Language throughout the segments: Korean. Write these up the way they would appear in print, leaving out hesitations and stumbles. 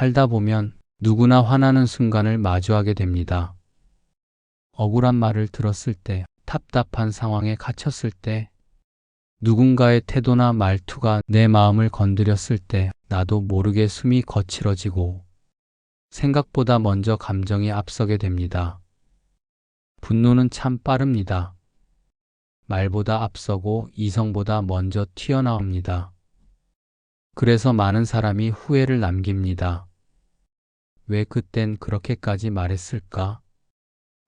살다 보면 누구나 화나는 순간을 마주하게 됩니다. 억울한 말을 들었을 때, 답답한 상황에 갇혔을 때, 누군가의 태도나 말투가 내 마음을 건드렸을 때 나도 모르게 숨이 거칠어지고 생각보다 먼저 감정이 앞서게 됩니다. 분노는 참 빠릅니다. 말보다 앞서고 이성보다 먼저 튀어나옵니다. 그래서 많은 사람이 후회를 남깁니다. 왜 그땐 그렇게까지 말했을까?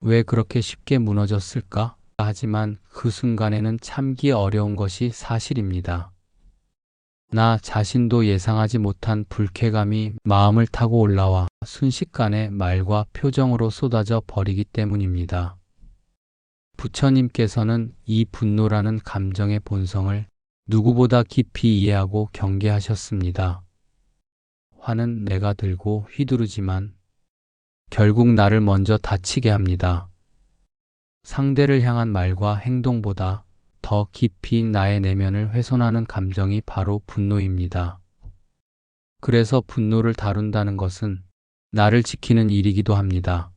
왜 그렇게 쉽게 무너졌을까? 하지만 그 순간에는 참기 어려운 것이 사실입니다. 나 자신도 예상하지 못한 불쾌감이 마음을 타고 올라와 순식간에 말과 표정으로 쏟아져 버리기 때문입니다. 부처님께서는 이 분노라는 감정의 본성을 누구보다 깊이 이해하고 경계하셨습니다. 화는 내가 들고 휘두르지만 결국 나를 먼저 다치게 합니다. 상대를 향한 말과 행동보다 더 깊이 나의 내면을 훼손하는 감정이 바로 분노입니다. 그래서 분노를 다룬다는 것은 나를 지키는 일이기도 합니다.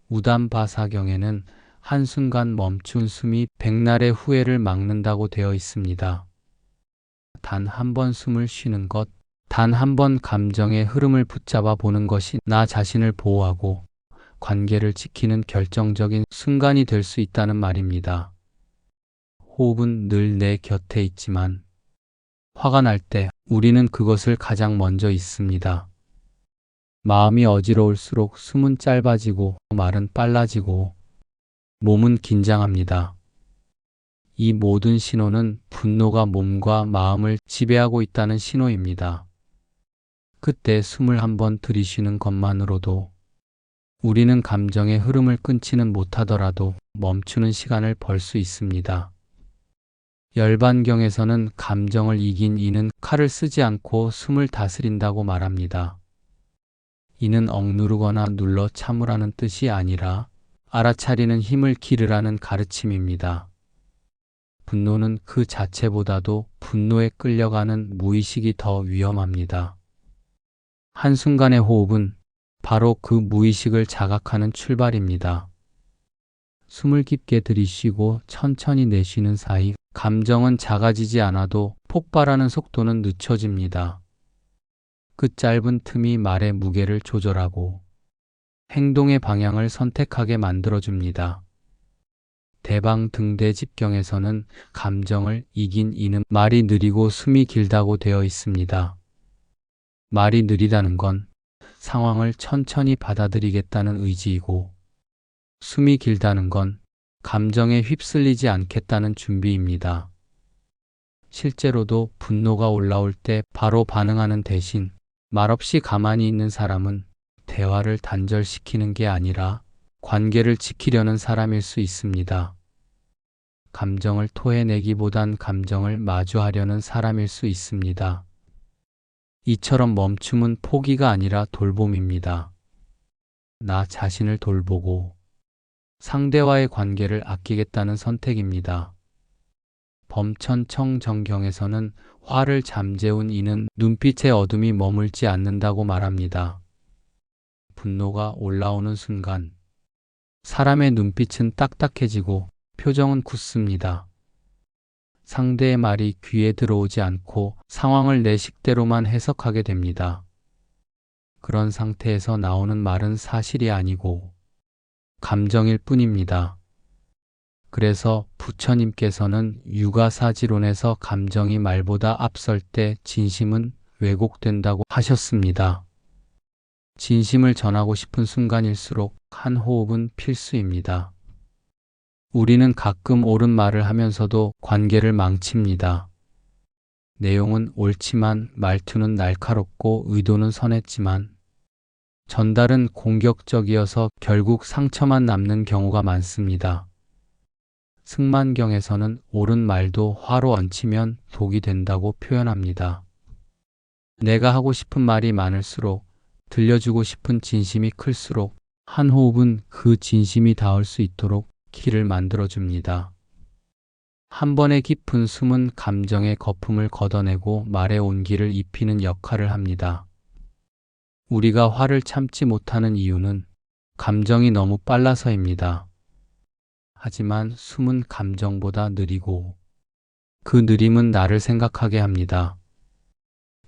우담바사경에는 한순간 멈춘 숨이 백날의 후회를 막는다고 되어 있습니다. 단 한 번 숨을 쉬는 것, 단 한 번 감정의 흐름을 붙잡아 보는 것이 나 자신을 보호하고 관계를 지키는 결정적인 순간이 될 수 있다는 말입니다. 호흡은 늘 내 곁에 있지만 화가 날 때 우리는 그것을 가장 먼저 잊습니다. 마음이 어지러울수록 숨은 짧아지고 말은 빨라지고 몸은 긴장합니다. 이 모든 신호는 분노가 몸과 마음을 지배하고 있다는 신호입니다. 그때 숨을 한번 들이쉬는 것만으로도 우리는 감정의 흐름을 끊지는 못하더라도 멈추는 시간을 벌 수 있습니다. 열반경에서는 감정을 이긴 이는 칼을 쓰지 않고 숨을 다스린다고 말합니다. 이는 억누르거나 눌러 참으라는 뜻이 아니라 알아차리는 힘을 기르라는 가르침입니다. 분노는 그 자체보다도 분노에 끌려가는 무의식이 더 위험합니다. 한순간의 호흡은 바로 그 무의식을 자각하는 출발입니다. 숨을 깊게 들이쉬고 천천히 내쉬는 사이 감정은 작아지지 않아도 폭발하는 속도는 늦춰집니다. 그 짧은 틈이 말의 무게를 조절하고 행동의 방향을 선택하게 만들어줍니다. 대방등대집경에서는 감정을 이긴 이는 말이 느리고 숨이 길다고 되어 있습니다. 말이 느리다는 건 상황을 천천히 받아들이겠다는 의지이고 숨이 길다는 건 감정에 휩쓸리지 않겠다는 준비입니다. 실제로도 분노가 올라올 때 바로 반응하는 대신 말없이 가만히 있는 사람은 대화를 단절시키는 게 아니라 관계를 지키려는 사람일 수 있습니다. 감정을 토해내기보단 감정을 마주하려는 사람일 수 있습니다. 이처럼 멈춤은 포기가 아니라 돌봄입니다. 나 자신을 돌보고 상대와의 관계를 아끼겠다는 선택입니다. 범천청정경에서는 화를 잠재운 이는 눈빛의 어둠이 머물지 않는다고 말합니다. 분노가 올라오는 순간 사람의 눈빛은 딱딱해지고 표정은 굳습니다. 상대의 말이 귀에 들어오지 않고 상황을 내 식대로만 해석하게 됩니다. 그런 상태에서 나오는 말은 사실이 아니고 감정일 뿐입니다. 그래서 부처님께서는 유가사지론에서 감정이 말보다 앞설 때 진심은 왜곡된다고 하셨습니다. 진심을 전하고 싶은 순간일수록 한 호흡은 필수입니다. 우리는 가끔 옳은 말을 하면서도 관계를 망칩니다. 내용은 옳지만 말투는 날카롭고 의도는 선했지만 전달은 공격적이어서 결국 상처만 남는 경우가 많습니다. 승만경에서는 옳은 말도 화로 얹히면 독이 된다고 표현합니다. 내가 하고 싶은 말이 많을수록 들려주고 싶은 진심이 클수록 한 호흡은 그 진심이 닿을 수 있도록 길을 만들어줍니다. 한 번의 깊은 숨은 감정의 거품을 걷어내고 말의 온기를 입히는 역할을 합니다. 우리가 화를 참지 못하는 이유는 감정이 너무 빨라서입니다. 하지만 숨은 감정보다 느리고 그 느림은 나를 생각하게 합니다.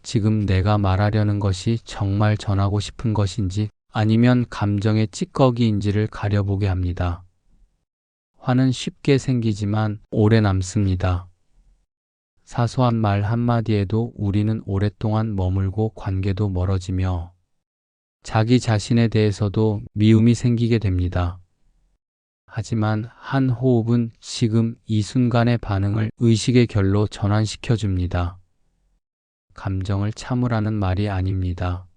지금 내가 말하려는 것이 정말 전하고 싶은 것인지 아니면 감정의 찌꺼기인지를 가려보게 합니다. 화는 쉽게 생기지만 오래 남습니다. 사소한 말 한마디에도 우리는 오랫동안 머물고 관계도 멀어지며 자기 자신에 대해서도 미움이 생기게 됩니다. 하지만 한 호흡은 지금 이 순간의 반응을 의식의 결로 전환시켜 줍니다. 감정을 참으라는 말이 아닙니다.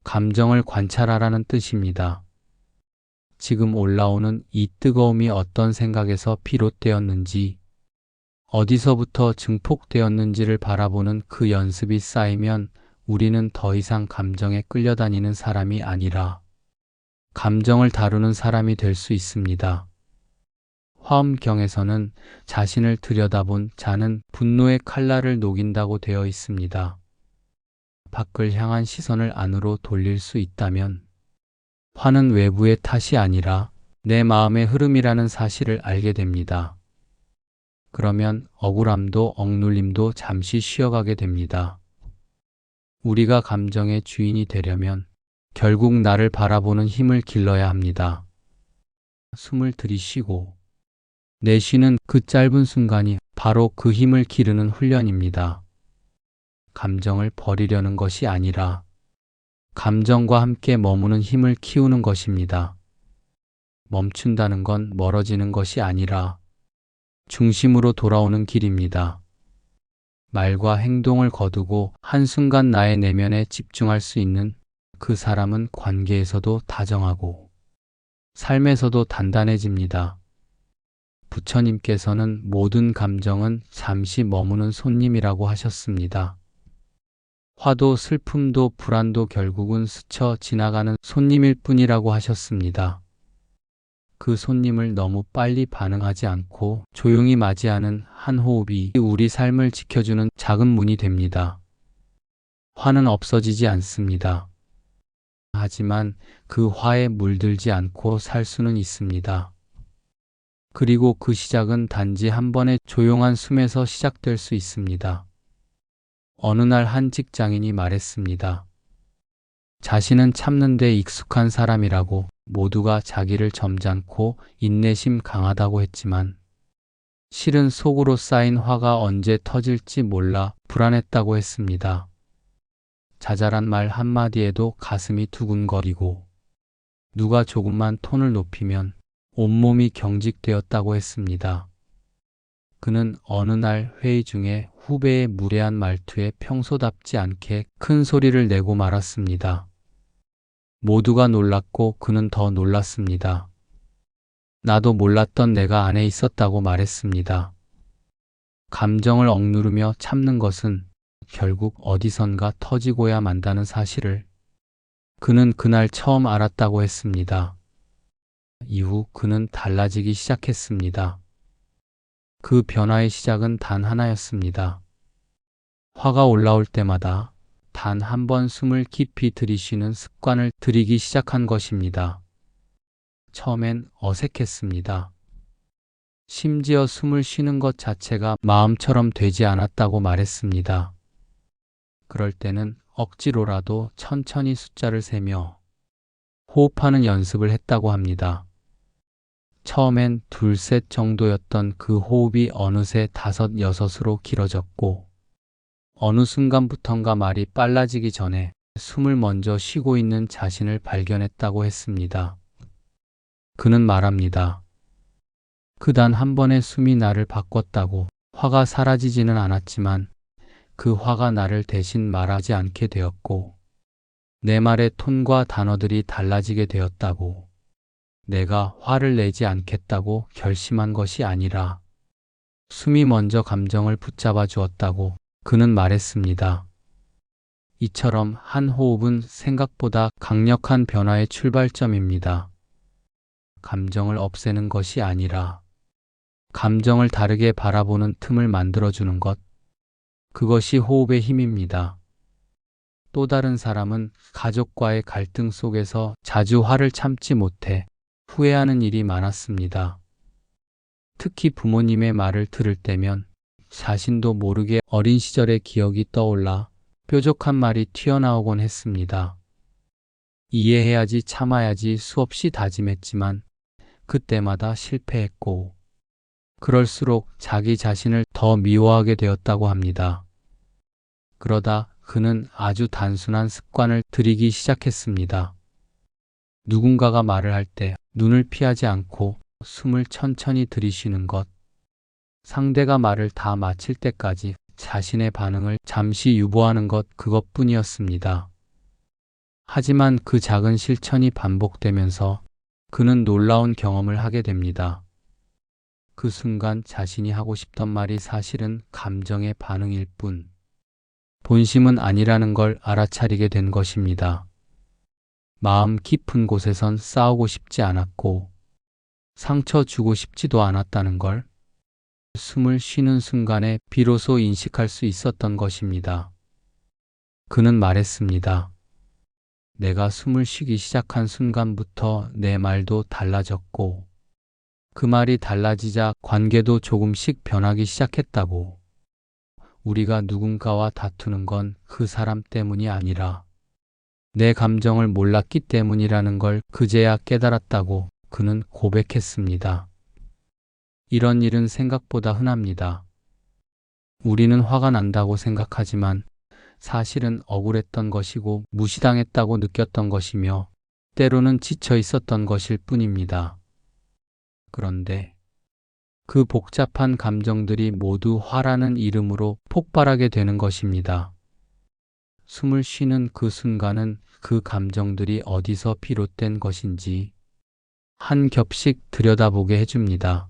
감정을 관찰하라는 뜻입니다. 지금 올라오는 이 뜨거움이 어떤 생각에서 비롯되었는지, 어디서부터 증폭되었는지를 바라보는 그 연습이 쌓이면 우리는 더 이상 감정에 끌려다니는 사람이 아니라 감정을 다루는 사람이 될 수 있습니다. 화엄경에서는 자신을 들여다본 자는 분노의 칼날을 녹인다고 되어 있습니다. 밖을 향한 시선을 안으로 돌릴 수 있다면 화는 외부의 탓이 아니라 내 마음의 흐름이라는 사실을 알게 됩니다. 그러면 억울함도 억눌림도 잠시 쉬어가게 됩니다. 우리가 감정의 주인이 되려면 결국 나를 바라보는 힘을 길러야 합니다. 숨을 들이쉬고 내쉬는 그 짧은 순간이 바로 그 힘을 기르는 훈련입니다. 감정을 버리려는 것이 아니라 감정과 함께 머무는 힘을 키우는 것입니다. 멈춘다는 건 멀어지는 것이 아니라 중심으로 돌아오는 길입니다. 말과 행동을 거두고 한순간 나의 내면에 집중할 수 있는 그 사람은 관계에서도 다정하고 삶에서도 단단해집니다. 부처님께서는 모든 감정은 잠시 머무는 손님이라고 하셨습니다. 화도 슬픔도 불안도 결국은 스쳐 지나가는 손님일 뿐이라고 하셨습니다. 그 손님을 너무 빨리 반응하지 않고 조용히 맞이하는 한 호흡이 우리 삶을 지켜주는 작은 문이 됩니다. 화는 없어지지 않습니다. 하지만 그 화에 물들지 않고 살 수는 있습니다. 그리고 그 시작은 단지 한 번의 조용한 숨에서 시작될 수 있습니다. 어느 날 한 직장인이 말했습니다. 자신은 참는 데 익숙한 사람이라고, 모두가 자기를 점잖고 인내심 강하다고 했지만 실은 속으로 쌓인 화가 언제 터질지 몰라 불안했다고 했습니다. 자잘한 말 한마디에도 가슴이 두근거리고 누가 조금만 톤을 높이면 온몸이 경직되었다고 했습니다. 그는 어느 날 회의 중에 후배의 무례한 말투에 평소답지 않게 큰 소리를 내고 말았습니다. 모두가 놀랐고 그는 더 놀랐습니다. 나도 몰랐던 내가 안에 있었다고 말했습니다. 감정을 억누르며 참는 것은 결국 어디선가 터지고야 만다는 사실을 그는 그날 처음 알았다고 했습니다. 이후 그는 달라지기 시작했습니다. 그 변화의 시작은 단 하나였습니다. 화가 올라올 때마다 단 한 번 숨을 깊이 들이쉬는 습관을 들이기 시작한 것입니다. 처음엔 어색했습니다. 심지어 숨을 쉬는 것 자체가 마음처럼 되지 않았다고 말했습니다. 그럴 때는 억지로라도 천천히 숫자를 세며 호흡하는 연습을 했다고 합니다. 처음엔 둘, 셋 정도였던 그 호흡이 어느새 다섯, 여섯으로 길어졌고 어느 순간부턴가 말이 빨라지기 전에 숨을 먼저 쉬고 있는 자신을 발견했다고 했습니다. 그는 말합니다. 그 단 한 번의 숨이 나를 바꿨다고. 화가 사라지지는 않았지만 그 화가 나를 대신 말하지 않게 되었고 내 말의 톤과 단어들이 달라지게 되었다고. 내가 화를 내지 않겠다고 결심한 것이 아니라 숨이 먼저 감정을 붙잡아 주었다고 그는 말했습니다. 이처럼 한 호흡은 생각보다 강력한 변화의 출발점입니다. 감정을 없애는 것이 아니라 감정을 다르게 바라보는 틈을 만들어주는 것, 그것이 호흡의 힘입니다. 또 다른 사람은 가족과의 갈등 속에서 자주 화를 참지 못해 후회하는 일이 많았습니다. 특히 부모님의 말을 들을 때면 자신도 모르게 어린 시절의 기억이 떠올라 뾰족한 말이 튀어나오곤 했습니다. 이해해야지 참아야지 수없이 다짐했지만 그때마다 실패했고 그럴수록 자기 자신을 더 미워하게 되었다고 합니다. 그러다 그는 아주 단순한 습관을 들이기 시작했습니다. 누군가가 말을 할 때 눈을 피하지 않고 숨을 천천히 들이쉬는 것, 상대가 말을 다 마칠 때까지 자신의 반응을 잠시 유보하는 것, 그것뿐이었습니다. 하지만 그 작은 실천이 반복되면서 그는 놀라운 경험을 하게 됩니다. 그 순간 자신이 하고 싶던 말이 사실은 감정의 반응일 뿐, 본심은 아니라는 걸 알아차리게 된 것입니다. 마음 깊은 곳에선 싸우고 싶지 않았고, 상처 주고 싶지도 않았다는 걸 숨을 쉬는 순간에 비로소 인식할 수 있었던 것입니다. 그는 말했습니다. 내가 숨을 쉬기 시작한 순간부터 내 말도 달라졌고, 그 말이 달라지자 관계도 조금씩 변하기 시작했다고. 우리가 누군가와 다투는 건 그 사람 때문이 아니라 내 감정을 몰랐기 때문이라는 걸 그제야 깨달았다고 그는 고백했습니다. 이런 일은 생각보다 흔합니다. 우리는 화가 난다고 생각하지만 사실은 억울했던 것이고 무시당했다고 느꼈던 것이며 때로는 지쳐 있었던 것일 뿐입니다. 그런데 그 복잡한 감정들이 모두 화라는 이름으로 폭발하게 되는 것입니다. 숨을 쉬는 그 순간은 그 감정들이 어디서 비롯된 것인지 한 겹씩 들여다보게 해줍니다.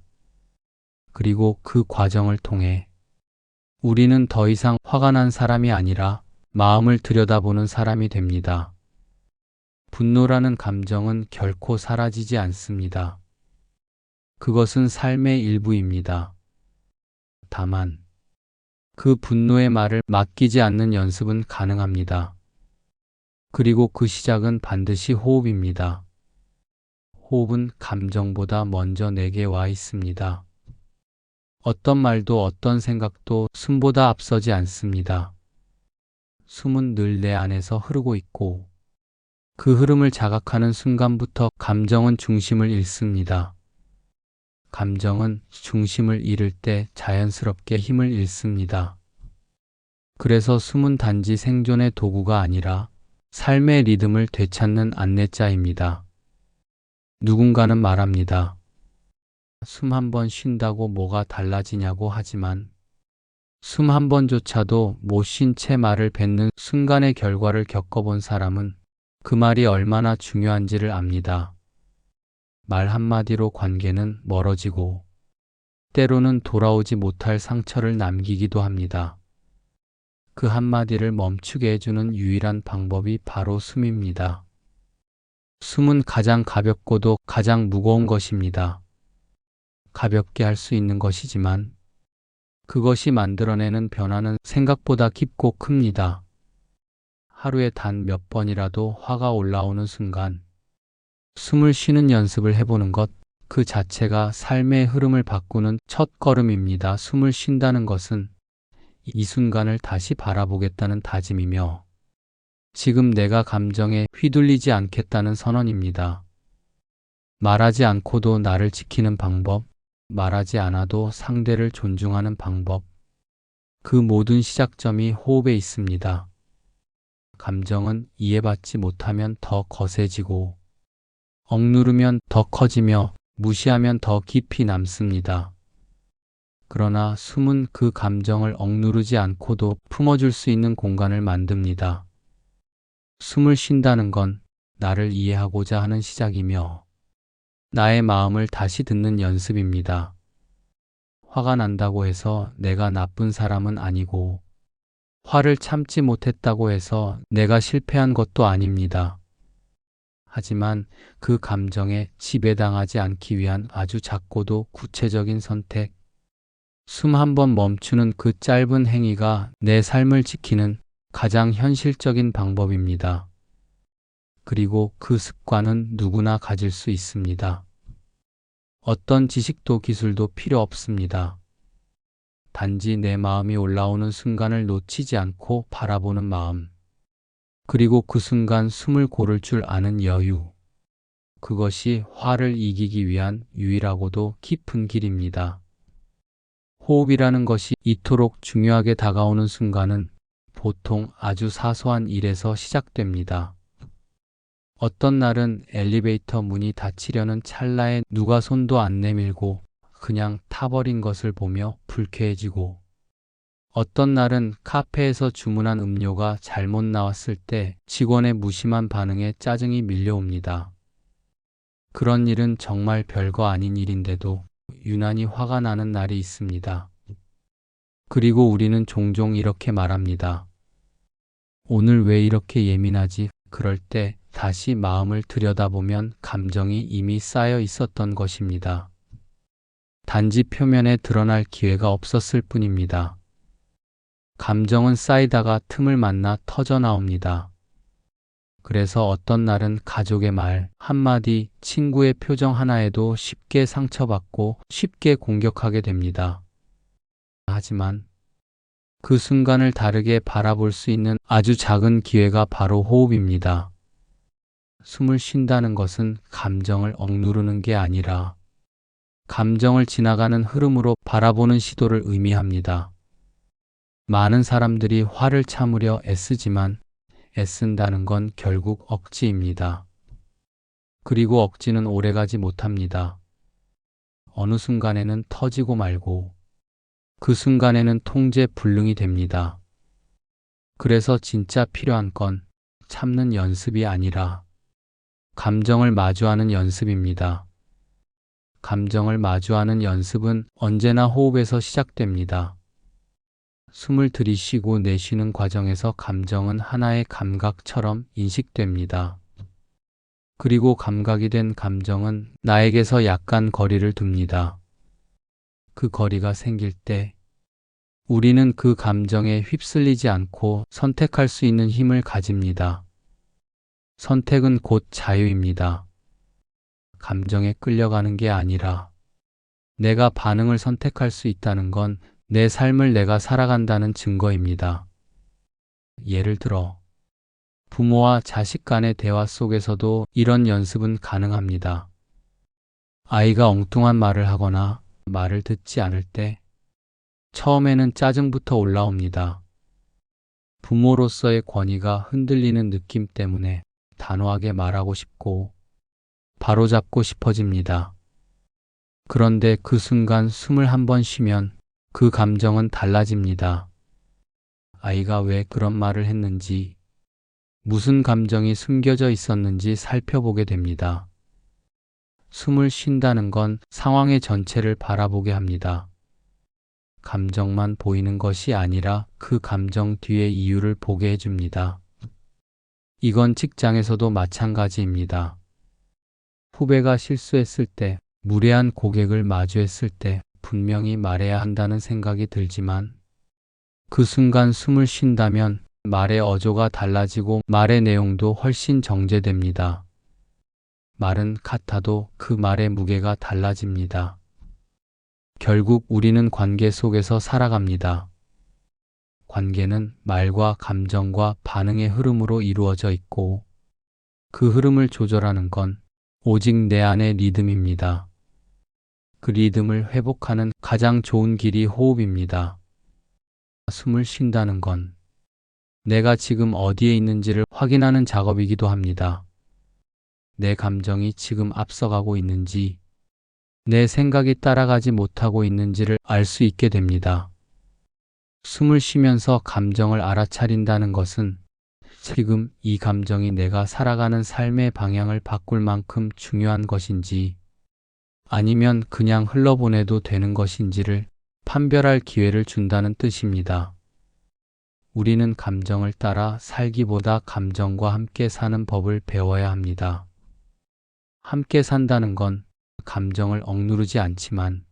그리고 그 과정을 통해 우리는 더 이상 화가 난 사람이 아니라 마음을 들여다보는 사람이 됩니다. 분노라는 감정은 결코 사라지지 않습니다. 그것은 삶의 일부입니다. 다만 그 분노의 말을 맡기지 않는 연습은 가능합니다. 그리고 그 시작은 반드시 호흡입니다. 호흡은 감정보다 먼저 내게 와 있습니다. 어떤 말도 어떤 생각도 숨보다 앞서지 않습니다. 숨은 늘 내 안에서 흐르고 있고 그 흐름을 자각하는 순간부터 감정은 중심을 잃습니다. 감정은 중심을 잃을 때 자연스럽게 힘을 잃습니다. 그래서 숨은 단지 생존의 도구가 아니라 삶의 리듬을 되찾는 안내자입니다. 누군가는 말합니다. 숨 한 번 쉰다고 뭐가 달라지냐고 하지만 숨 한 번조차도 못 쉰 채 말을 뱉는 순간의 결과를 겪어본 사람은 그 말이 얼마나 중요한지를 압니다. 말 한마디로 관계는 멀어지고 때로는 돌아오지 못할 상처를 남기기도 합니다. 그 한마디를 멈추게 해주는 유일한 방법이 바로 숨입니다. 숨은 가장 가볍고도 가장 무거운 것입니다. 가볍게 할 수 있는 것이지만 그것이 만들어내는 변화는 생각보다 깊고 큽니다. 하루에 단 몇 번이라도 화가 올라오는 순간 숨을 쉬는 연습을 해보는 것, 그 자체가 삶의 흐름을 바꾸는 첫 걸음입니다. 숨을 쉰다는 것은 이 순간을 다시 바라보겠다는 다짐이며 지금 내가 감정에 휘둘리지 않겠다는 선언입니다. 말하지 않고도 나를 지키는 방법, 말하지 않아도 상대를 존중하는 방법, 그 모든 시작점이 호흡에 있습니다. 감정은 이해받지 못하면 더 거세지고 억누르면 더 커지며 무시하면 더 깊이 남습니다. 그러나 숨은 그 감정을 억누르지 않고도 품어줄 수 있는 공간을 만듭니다. 숨을 쉰다는 건 나를 이해하고자 하는 시작이며 나의 마음을 다시 듣는 연습입니다. 화가 난다고 해서 내가 나쁜 사람은 아니고 화를 참지 못했다고 해서 내가 실패한 것도 아닙니다. 하지만 그 감정에 지배당하지 않기 위한 아주 작고도 구체적인 선택, 숨 한 번 멈추는 그 짧은 행위가 내 삶을 지키는 가장 현실적인 방법입니다. 그리고 그 습관은 누구나 가질 수 있습니다. 어떤 지식도 기술도 필요 없습니다. 단지 내 마음이 올라오는 순간을 놓치지 않고 바라보는 마음. 그리고 그 순간 숨을 고를 줄 아는 여유. 그것이 화를 이기기 위한 유일하고도 깊은 길입니다. 호흡이라는 것이 이토록 중요하게 다가오는 순간은 보통 아주 사소한 일에서 시작됩니다. 어떤 날은 엘리베이터 문이 닫히려는 찰나에 누가 손도 안 내밀고 그냥 타버린 것을 보며 불쾌해지고, 어떤 날은 카페에서 주문한 음료가 잘못 나왔을 때 직원의 무심한 반응에 짜증이 밀려옵니다. 그런 일은 정말 별거 아닌 일인데도 유난히 화가 나는 날이 있습니다. 그리고 우리는 종종 이렇게 말합니다. 오늘 왜 이렇게 예민하지? 그럴 때 다시 마음을 들여다보면 감정이 이미 쌓여 있었던 것입니다. 단지 표면에 드러날 기회가 없었을 뿐입니다. 감정은 쌓이다가 틈을 만나 터져 나옵니다. 그래서 어떤 날은 가족의 말 한마디, 친구의 표정 하나에도 쉽게 상처받고 쉽게 공격하게 됩니다. 하지만 그 순간을 다르게 바라볼 수 있는 아주 작은 기회가 바로 호흡입니다. 숨을 쉰다는 것은 감정을 억누르는 게 아니라 감정을 지나가는 흐름으로 바라보는 시도를 의미합니다. 많은 사람들이 화를 참으려 애쓰지만 애쓴다는 건 결국 억지입니다. 그리고 억지는 오래가지 못합니다. 어느 순간에는 터지고 말고 그 순간에는 통제 불능이 됩니다. 그래서 진짜 필요한 건 참는 연습이 아니라 감정을 마주하는 연습입니다. 감정을 마주하는 연습은 언제나 호흡에서 시작됩니다. 숨을 들이쉬고 내쉬는 과정에서 감정은 하나의 감각처럼 인식됩니다. 그리고 감각이 된 감정은 나에게서 약간 거리를 둡니다. 그 거리가 생길 때 우리는 그 감정에 휩쓸리지 않고 선택할 수 있는 힘을 가집니다. 선택은 곧 자유입니다. 감정에 끌려가는 게 아니라 내가 반응을 선택할 수 있다는 건 내 삶을 내가 살아간다는 증거입니다. 예를 들어 부모와 자식 간의 대화 속에서도 이런 연습은 가능합니다. 아이가 엉뚱한 말을 하거나 말을 듣지 않을 때 처음에는 짜증부터 올라옵니다. 부모로서의 권위가 흔들리는 느낌 때문에 단호하게 말하고 싶고 바로잡고 싶어집니다. 그런데 그 순간 숨을 한번 쉬면 그 감정은 달라집니다. 아이가 왜 그런 말을 했는지, 무슨 감정이 숨겨져 있었는지 살펴보게 됩니다. 숨을 쉰다는 건 상황의 전체를 바라보게 합니다. 감정만 보이는 것이 아니라 그 감정 뒤의 이유를 보게 해줍니다. 이건 직장에서도 마찬가지입니다. 후배가 실수했을 때, 무례한 고객을 마주했을 때 분명히 말해야 한다는 생각이 들지만 그 순간 숨을 쉰다면 말의 어조가 달라지고 말의 내용도 훨씬 정제됩니다. 말은 같아도 그 말의 무게가 달라집니다. 결국 우리는 관계 속에서 살아갑니다. 관계는 말과 감정과 반응의 흐름으로 이루어져 있고 그 흐름을 조절하는 건 오직 내 안의 리듬입니다. 그 리듬을 회복하는 가장 좋은 길이 호흡입니다. 숨을 쉰다는 건 내가 지금 어디에 있는지를 확인하는 작업이기도 합니다. 내 감정이 지금 앞서가고 있는지, 내 생각이 따라가지 못하고 있는지를 알 수 있게 됩니다. 숨을 쉬면서 감정을 알아차린다는 것은 지금 이 감정이 내가 살아가는 삶의 방향을 바꿀 만큼 중요한 것인지 아니면 그냥 흘러보내도 되는 것인지를 판별할 기회를 준다는 뜻입니다. 우리는 감정을 따라 살기보다 감정과 함께 사는 법을 배워야 합니다. 함께 산다는 건 감정을 억누르지 않지만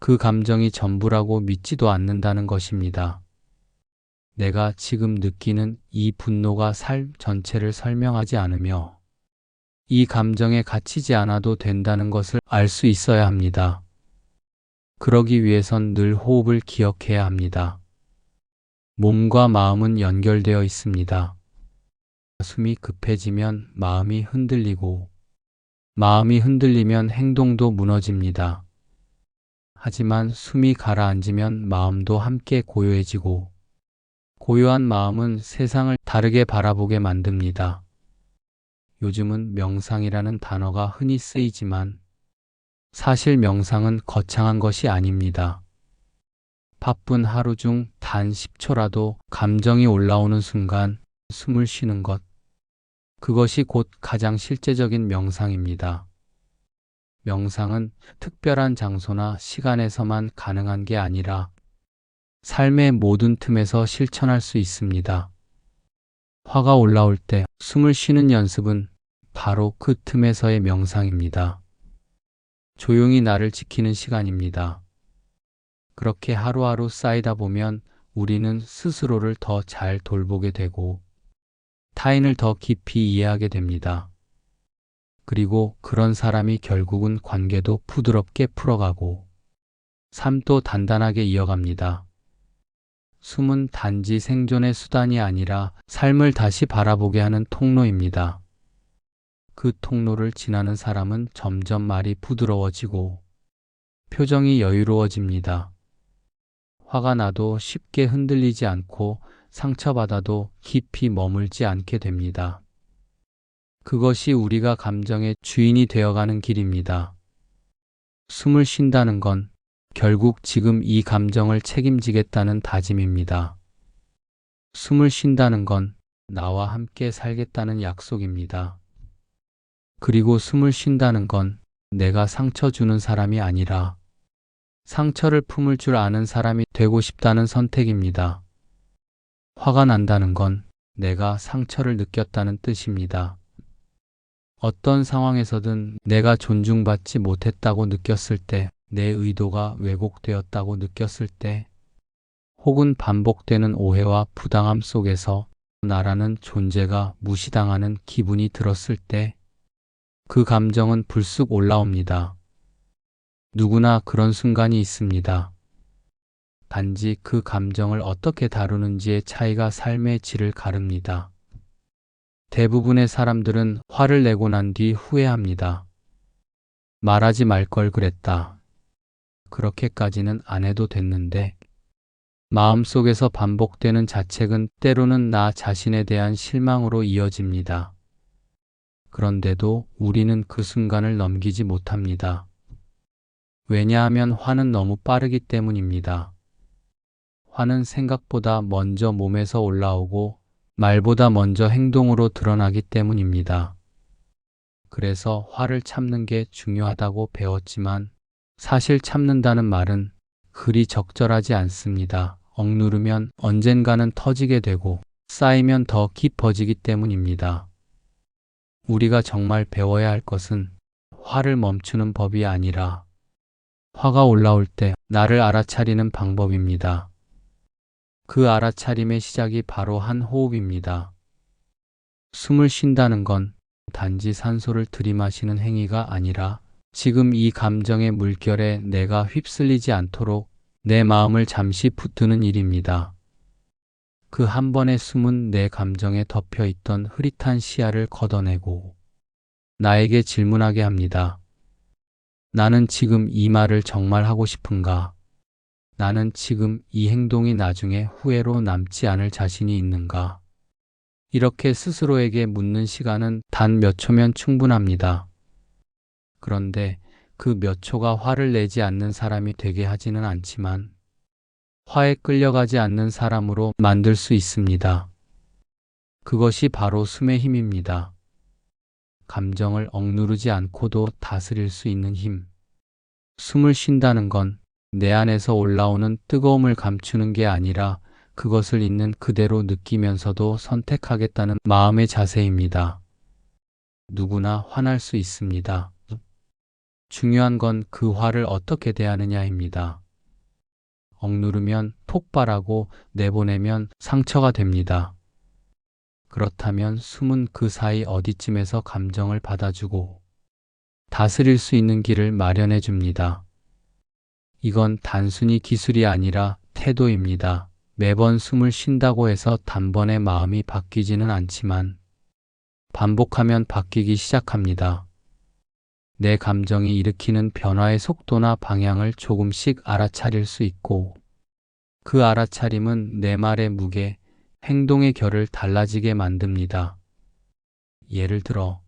그 감정이 전부라고 믿지도 않는다는 것입니다. 내가 지금 느끼는 이 분노가 삶 전체를 설명하지 않으며 이 감정에 갇히지 않아도 된다는 것을 알 수 있어야 합니다. 그러기 위해선 늘 호흡을 기억해야 합니다. 몸과 마음은 연결되어 있습니다. 숨이 급해지면 마음이 흔들리고 마음이 흔들리면 행동도 무너집니다. 하지만 숨이 가라앉으면 마음도 함께 고요해지고 고요한 마음은 세상을 다르게 바라보게 만듭니다. 요즘은 명상이라는 단어가 흔히 쓰이지만 사실 명상은 거창한 것이 아닙니다. 바쁜 하루 중 단 10초라도 감정이 올라오는 순간 숨을 쉬는 것, 그것이 곧 가장 실제적인 명상입니다. 명상은 특별한 장소나 시간에서만 가능한 게 아니라 삶의 모든 틈에서 실천할 수 있습니다. 화가 올라올 때 숨을 쉬는 연습은 바로 그 틈에서의 명상입니다. 조용히 나를 지키는 시간입니다. 그렇게 하루하루 쌓이다 보면 우리는 스스로를 더 잘 돌보게 되고 타인을 더 깊이 이해하게 됩니다. 그리고 그런 사람이 결국은 관계도 부드럽게 풀어가고 삶도 단단하게 이어갑니다. 숨은 단지 생존의 수단이 아니라 삶을 다시 바라보게 하는 통로입니다. 그 통로를 지나는 사람은 점점 말이 부드러워지고 표정이 여유로워집니다. 화가 나도 쉽게 흔들리지 않고 상처받아도 깊이 머물지 않게 됩니다. 그것이 우리가 감정의 주인이 되어가는 길입니다. 숨을 쉰다는 건 결국 지금 이 감정을 책임지겠다는 다짐입니다. 숨을 쉰다는 건 나와 함께 살겠다는 약속입니다. 그리고 숨을 쉰다는 건 내가 상처 주는 사람이 아니라 상처를 품을 줄 아는 사람이 되고 싶다는 선택입니다. 화가 난다는 건 내가 상처를 느꼈다는 뜻입니다. 어떤 상황에서든 내가 존중받지 못했다고 느꼈을 때, 내 의도가 왜곡되었다고 느꼈을 때, 혹은 반복되는 오해와 부당함 속에서 나라는 존재가 무시당하는 기분이 들었을 때, 그 감정은 불쑥 올라옵니다. 누구나 그런 순간이 있습니다. 단지 그 감정을 어떻게 다루는지의 차이가 삶의 질을 가릅니다. 대부분의 사람들은 화를 내고 난 뒤 후회합니다. 말하지 말 걸 그랬다. 그렇게까지는 안 해도 됐는데. 마음속에서 반복되는 자책은 때로는 나 자신에 대한 실망으로 이어집니다. 그런데도 우리는 그 순간을 넘기지 못합니다. 왜냐하면 화는 너무 빠르기 때문입니다. 화는 생각보다 먼저 몸에서 올라오고 말보다 먼저 행동으로 드러나기 때문입니다. 그래서 화를 참는 게 중요하다고 배웠지만 사실 참는다는 말은 그리 적절하지 않습니다. 억누르면 언젠가는 터지게 되고 쌓이면 더 깊어지기 때문입니다. 우리가 정말 배워야 할 것은 화를 멈추는 법이 아니라 화가 올라올 때 나를 알아차리는 방법입니다. 그 알아차림의 시작이 바로 한 호흡입니다. 숨을 쉰다는 건 단지 산소를 들이마시는 행위가 아니라 지금 이 감정의 물결에 내가 휩쓸리지 않도록 내 마음을 잠시 붙드는 일입니다. 그 한 번의 숨은 내 감정에 덮여있던 흐릿한 시야를 걷어내고 나에게 질문하게 합니다. 나는 지금 이 말을 정말 하고 싶은가? 나는 지금 이 행동이 나중에 후회로 남지 않을 자신이 있는가? 이렇게 스스로에게 묻는 시간은 단 몇 초면 충분합니다. 그런데 그 몇 초가 화를 내지 않는 사람이 되게 하지는 않지만 화에 끌려가지 않는 사람으로 만들 수 있습니다. 그것이 바로 숨의 힘입니다. 감정을 억누르지 않고도 다스릴 수 있는 힘. 숨을 쉰다는 건 내 안에서 올라오는 뜨거움을 감추는 게 아니라 그것을 있는 그대로 느끼면서도 선택하겠다는 마음의 자세입니다. 누구나 화날 수 있습니다. 중요한 건 그 화를 어떻게 대하느냐입니다. 억누르면 폭발하고 내보내면 상처가 됩니다. 그렇다면 숨은 그 사이 어디쯤에서 감정을 받아주고 다스릴 수 있는 길을 마련해 줍니다. 이건 단순히 기술이 아니라 태도입니다. 매번 숨을 쉰다고 해서 단번에 마음이 바뀌지는 않지만 반복하면 바뀌기 시작합니다. 내 감정이 일으키는 변화의 속도나 방향을 조금씩 알아차릴 수 있고, 그 알아차림은 내 말의 무게, 행동의 결을 달라지게 만듭니다. 예를 들어,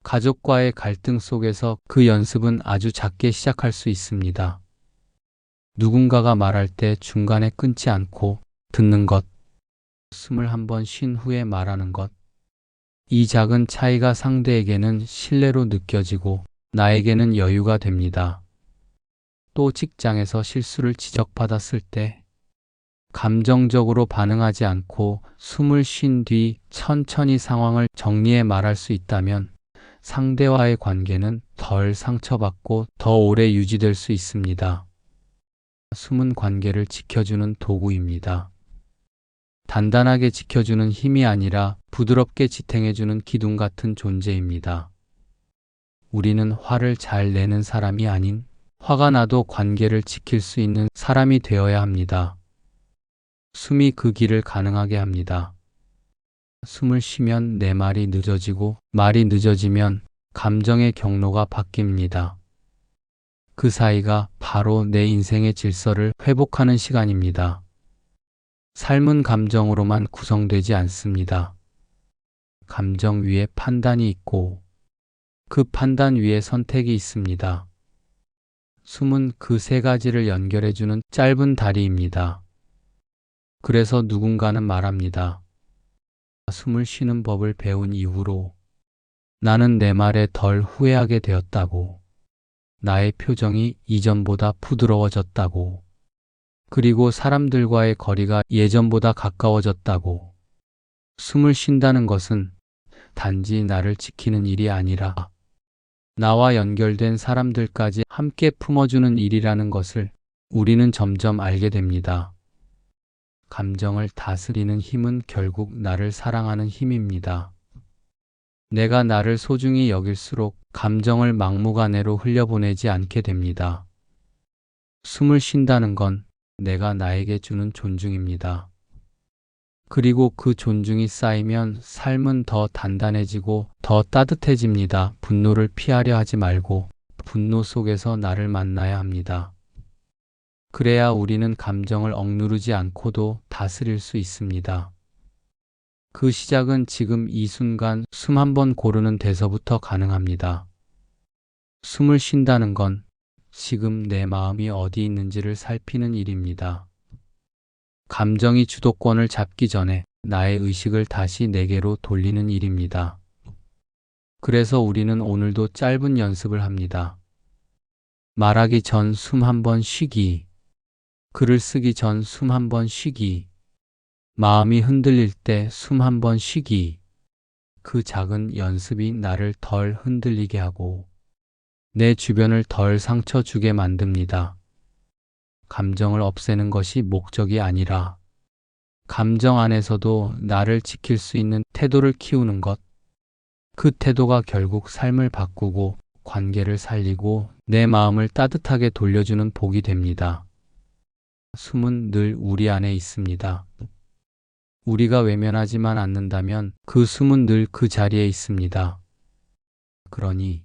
가족과의 갈등 속에서 그 연습은 아주 작게 시작할 수 있습니다. 누군가가 말할 때 중간에 끊지 않고 듣는 것, 숨을 한번 쉰 후에 말하는 것. 이 작은 차이가 상대에게는 신뢰로 느껴지고 나에게는 여유가 됩니다. 또 직장에서 실수를 지적받았을 때 감정적으로 반응하지 않고 숨을 쉰 뒤 천천히 상황을 정리해 말할 수 있다면 상대와의 관계는 덜 상처받고 더 오래 유지될 수 있습니다. 숨은 관계를 지켜주는 도구입니다. 단단하게 지켜주는 힘이 아니라 부드럽게 지탱해주는 기둥 같은 존재입니다. 우리는 화를 잘 내는 사람이 아닌 화가 나도 관계를 지킬 수 있는 사람이 되어야 합니다. 숨이 그 길을 가능하게 합니다. 숨을 쉬면 내 말이 늦어지고 말이 늦어지면 감정의 경로가 바뀝니다. 그 사이가 바로 내 인생의 질서를 회복하는 시간입니다. 삶은 감정으로만 구성되지 않습니다. 감정 위에 판단이 있고 그 판단 위에 선택이 있습니다. 숨은 그 세 가지를 연결해주는 짧은 다리입니다. 그래서 누군가는 말합니다. 숨을 쉬는 법을 배운 이후로 나는 내 말에 덜 후회하게 되었다고. 나의 표정이 이전보다 부드러워졌다고. 그리고 사람들과의 거리가 예전보다 가까워졌다고. 숨을 쉰다는 것은 단지 나를 지키는 일이 아니라 나와 연결된 사람들까지 함께 품어주는 일이라는 것을 우리는 점점 알게 됩니다. 감정을 다스리는 힘은 결국 나를 사랑하는 힘입니다. 내가 나를 소중히 여길수록 감정을 막무가내로 흘려보내지 않게 됩니다. 숨을 쉰다는 건 내가 나에게 주는 존중입니다. 그리고 그 존중이 쌓이면 삶은 더 단단해지고 더 따뜻해집니다. 분노를 피하려 하지 말고 분노 속에서 나를 만나야 합니다. 그래야 우리는 감정을 억누르지 않고도 다스릴 수 있습니다. 그 시작은 지금 이 순간 숨 한 번 고르는 데서부터 가능합니다. 숨을 쉰다는 건 지금 내 마음이 어디 있는지를 살피는 일입니다. 감정이 주도권을 잡기 전에 나의 의식을 다시 내게로 돌리는 일입니다. 그래서 우리는 오늘도 짧은 연습을 합니다. 말하기 전 숨 한 번 쉬기, 글을 쓰기 전 숨 한 번 쉬기, 마음이 흔들릴 때 숨 한 번 쉬기. 그 작은 연습이 나를 덜 흔들리게 하고 내 주변을 덜 상처 주게 만듭니다. 감정을 없애는 것이 목적이 아니라 감정 안에서도 나를 지킬 수 있는 태도를 키우는 것. 그 태도가 결국 삶을 바꾸고 관계를 살리고 내 마음을 따뜻하게 돌려주는 복이 됩니다. 숨은 늘 우리 안에 있습니다. 우리가 외면하지만 않는다면 그 숨은 늘 그 자리에 있습니다. 그러니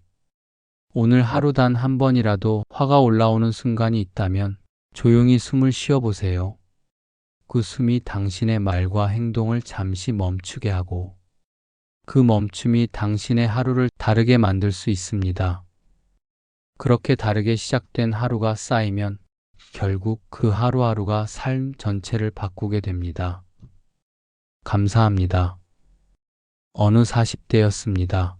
오늘 하루 단 한 번이라도 화가 올라오는 순간이 있다면 조용히 숨을 쉬어보세요. 그 숨이 당신의 말과 행동을 잠시 멈추게 하고 그 멈춤이 당신의 하루를 다르게 만들 수 있습니다. 그렇게 다르게 시작된 하루가 쌓이면 결국 그 하루하루가 삶 전체를 바꾸게 됩니다. 감사합니다. 어느 40대였습니다.